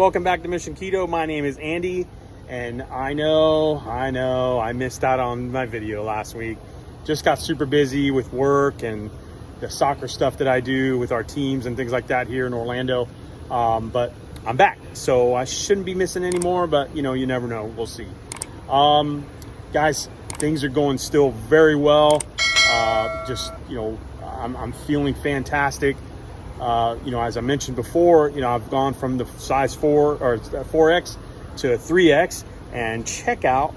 welcome back to Mission Keto. My name is Andy, and I know, I missed out on my video last week. Just got super busy with work and the soccer stuff that I do with our teams and things like that here in Orlando. But I'm back, so I shouldn't be missing any more, but you know, you never know. We'll see. Guys, things are going still very well. I'm feeling fantastic. As I mentioned before, I've gone from the size 4 or 4X to 3X, and check out,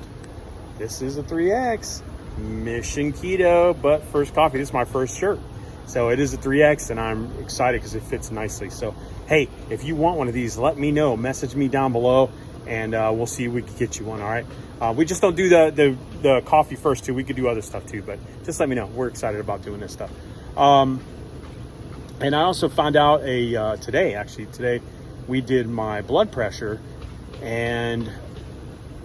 this is a 3X, Mission Keto, but first coffee. This is my first shirt. So it is a 3X, and I'm excited because it fits nicely. So, hey, if you want one of these, let me know. Message me down below, and we'll see if we can get you one, all right? We just don't do the coffee first, too. We could do other stuff, too, but just let me know. We're excited about doing this stuff. And I also found out today we did my blood pressure, and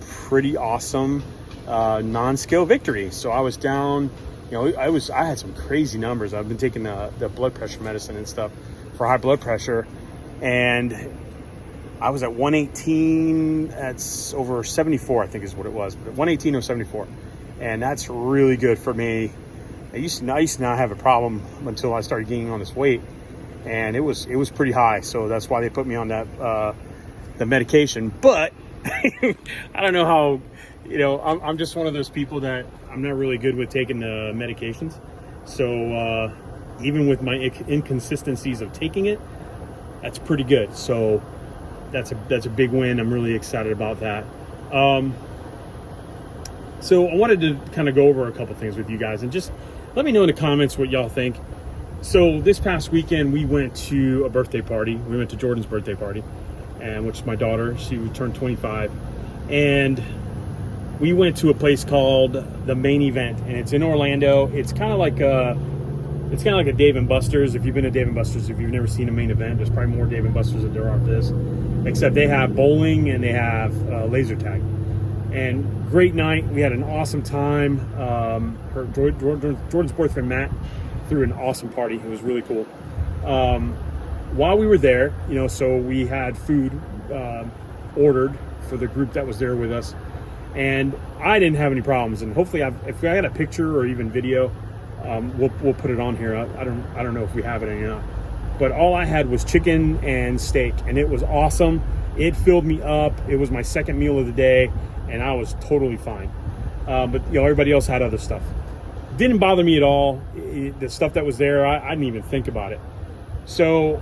pretty awesome non-scale victory. So I was down, I had some crazy numbers. I've been taking the blood pressure medicine and stuff for high blood pressure, and I was at 118. That's over 74, I think is what it was, but 118 or 74, and that's really good for me. I used to not have a problem until I started gaining on this weight, and it was pretty high. So that's why they put me on that the medication. But I don't know how, I'm just one of those people that I'm not really good with taking the medications. So even with my inconsistencies of taking it, that's pretty good. So that's a big win. I'm really excited about that. So I wanted to kind of go over a couple things with you guys, and just let me know in the comments what y'all think. So this past weekend, we went to a birthday party. We went to Jordan's birthday party, which is my daughter. She turned 25. And we went to a place called The Main Event, and it's in Orlando. It's kind of like a Dave & Buster's. If you've been to Dave & Buster's, if you've never seen a Main Event, there's probably more Dave & Buster's than there are this. Except they have bowling and they have laser tag. And great night. We had an awesome time. Jordan's boyfriend, Matt, threw an awesome party. It was really cool. While we were there, so we had food ordered for the group that was there with us. And I didn't have any problems. And hopefully, if I had a picture or even video, we'll put it on here. I don't know if we have it or not. But all I had was chicken and steak, and it was awesome. It filled me up. It was my second meal of the day, and I was totally fine. But everybody else had other stuff. Didn't bother me at all. The stuff that was there, I didn't even think about it. So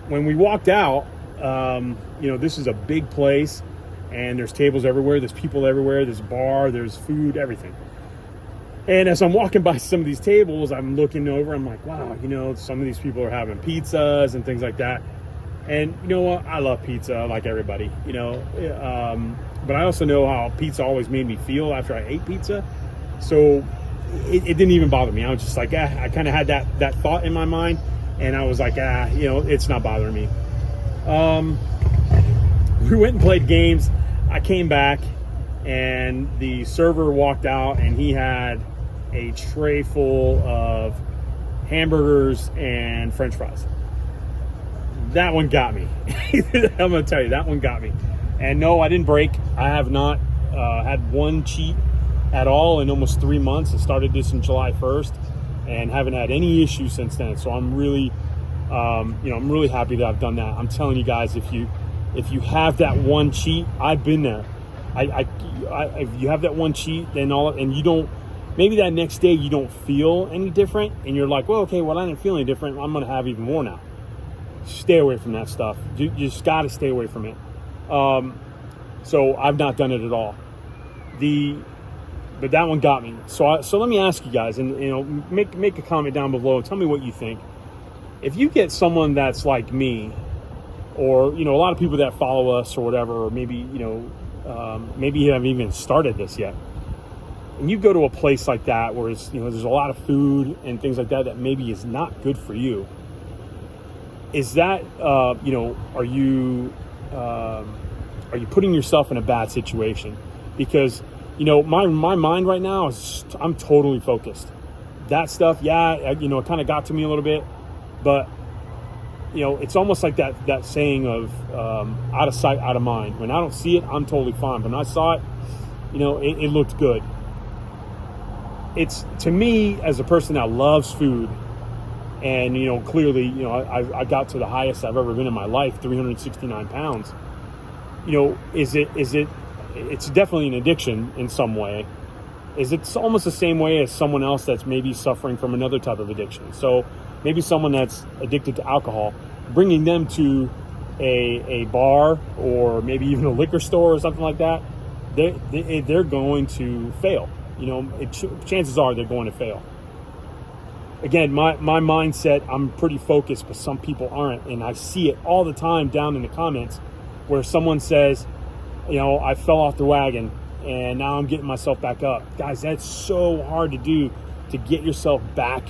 when we walked out, this is a big place, and there's tables everywhere. There's people everywhere. There's a bar. There's food, everything. And as I'm walking by some of these tables, I'm looking over. I'm like, wow, some of these people are having pizzas and things like that. And you know what? I love pizza like everybody, but I also know how pizza always made me feel after I ate pizza. So it didn't even bother me. I was just like, I kind of had that thought in my mind, and I was like, it's not bothering me. We went and played games. I came back, and the server walked out, and he had a tray full of hamburgers and French fries. That one got me. I'm going to tell you, that one got me. And no, I didn't break. I have not had one cheat at all in almost 3 months. I started this in July 1st and haven't had any issues since then. So I'm really, I'm really happy that I've done that. I'm telling you guys, if you have that one cheat, I've been there. If you have that one cheat, and you don't, maybe that next day you don't feel any different, and you're like, well, okay, well, I didn't feel any different. I'm going to have even more now. Stay away from that stuff. You just got to stay away from it. So I've not done it at all. But that one got me. So let me ask you guys, and make a comment down below. Tell me what you think. If you get someone that's like me, or a lot of people that follow us or whatever, or maybe maybe you haven't even started this yet, and you go to a place like that where it's there's a lot of food and things like that maybe is not good for you. Is that are you putting yourself in a bad situation? Because my mind right now is I'm totally focused. That stuff, it kind of got to me a little bit, but it's almost like that saying of out of sight, out of mind. When I don't see it, I'm totally fine. But when I saw it, it looked good. It's, to me, as a person that loves food, and, clearly, I got to the highest I've ever been in my life, 369 pounds. It's definitely an addiction in some way. It's almost the same way as someone else that's maybe suffering from another type of addiction. So maybe someone that's addicted to alcohol, bringing them to a bar or maybe even a liquor store or something like that, they're going to fail. Chances are they're going to fail. Again, my mindset, I'm pretty focused, but some people aren't. And I see it all the time down in the comments where someone says, I fell off the wagon and now I'm getting myself back up. Guys, that's so hard to do, to get yourself back,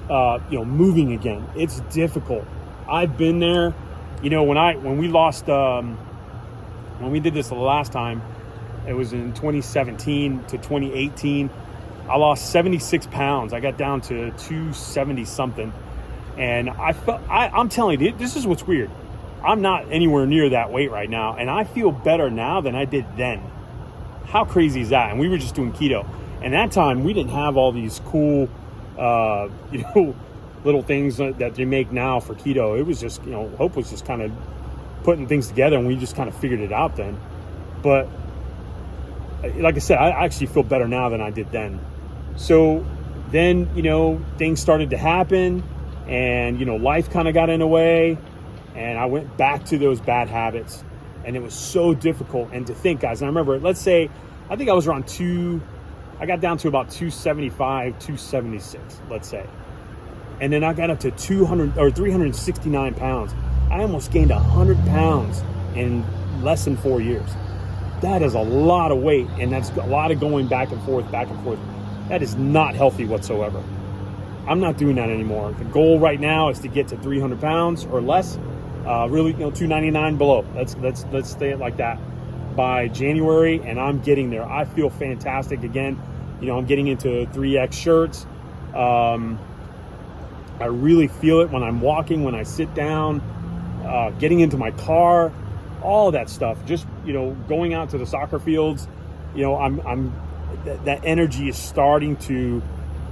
moving again. It's difficult. I've been there. When we lost, when we did this the last time, it was in 2017 to 2018. I lost 76 pounds. I got down to 270 something. And I'm telling you, this is what's weird. I'm not anywhere near that weight right now. And I feel better now than I did then. How crazy is that? And we were just doing keto. And that time we didn't have all these cool, little things that they make now for keto. It was just, Hope was just kind of putting things together, and we just kind of figured it out then. But like I said, I actually feel better now than I did then. So then, things started to happen, and, life kind of got in the way, and I went back to those bad habits, and it was so difficult. And to think, guys, and I remember, let's say, I think I was around I got down to about 275, 276, let's say. And then I got up to 369 pounds. I almost gained 100 pounds in less than 4 years. That is a lot of weight, and that's a lot of going back and forth, back and forth. That is not healthy whatsoever. I'm not doing that anymore. The goal right now is to get to 300 pounds or less. Really, 299 below. Let's stay it like that by January, and I'm getting there. I feel fantastic again. I'm getting into 3X shirts. I really feel it when I'm walking, when I sit down, getting into my car, all that stuff. Just, going out to the soccer fields, that energy is starting to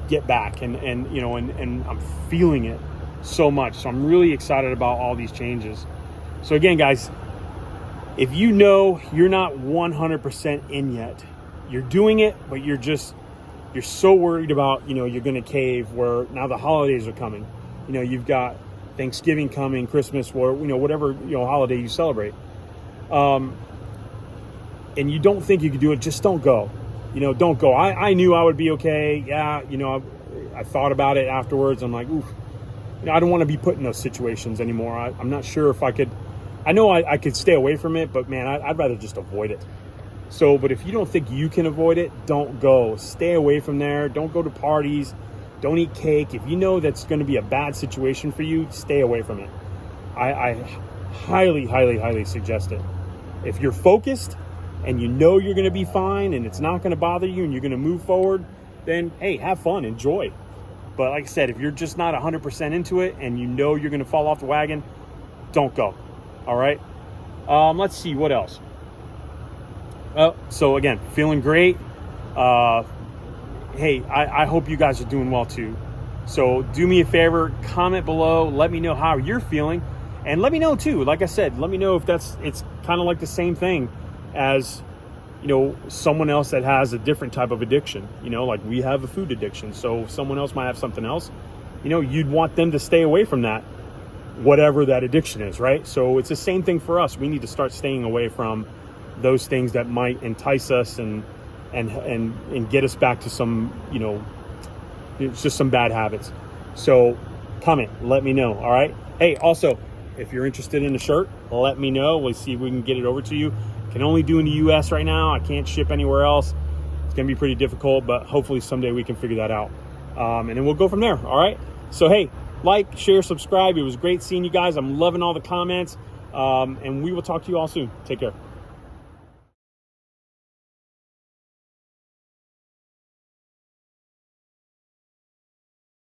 get back, and I'm feeling it so much. So I'm really excited about all these changes. So again, guys, if you're not 100% in yet, you're doing it, but you're so worried about, you're going to cave, where now the holidays are coming. You've got Thanksgiving coming, Christmas, or, whatever, holiday you celebrate. And you don't think you can do it, just don't go. Don't go. I knew I would be okay. Yeah, I thought about it afterwards. I'm like, oof, I don't want to be put in those situations anymore. I'm not sure if I could. I know I could stay away from it, but man, I'd rather just avoid it. So, but if you don't think you can avoid it, don't go. Stay away from there. Don't go to parties. Don't eat cake. If you know that's going to be a bad situation for you, stay away from it. I highly, highly, highly suggest it. If you're focused and you're going to be fine and it's not going to bother you and you're going to move forward, then, hey, have fun, enjoy. But like I said, if you're just not 100% into it and you're going to fall off the wagon, don't go. All right? Let's see, what else? So again, feeling great. Hey, I hope you guys are doing well too. So do me a favor, comment below, let me know how you're feeling, and let me know too. Like I said, let me know if it's kind of like the same thing as, someone else that has a different type of addiction. Like we have a food addiction. So someone else might have something else. You'd want them to stay away from that, whatever that addiction is, right? So it's the same thing for us. We need to start staying away from those things that might entice us and get us back to some, it's just some bad habits. So comment, let me know. All right. Hey, also, if you're interested in a shirt, let me know. We'll see if we can get it over to you. Can only do in the US right now. I can't ship anywhere else. It's going to be pretty difficult, but hopefully someday we can figure that out. And then we'll go from there. All right. So, hey, like, share, subscribe. It was great seeing you guys. I'm loving all the comments. And we will talk to you all soon. Take care.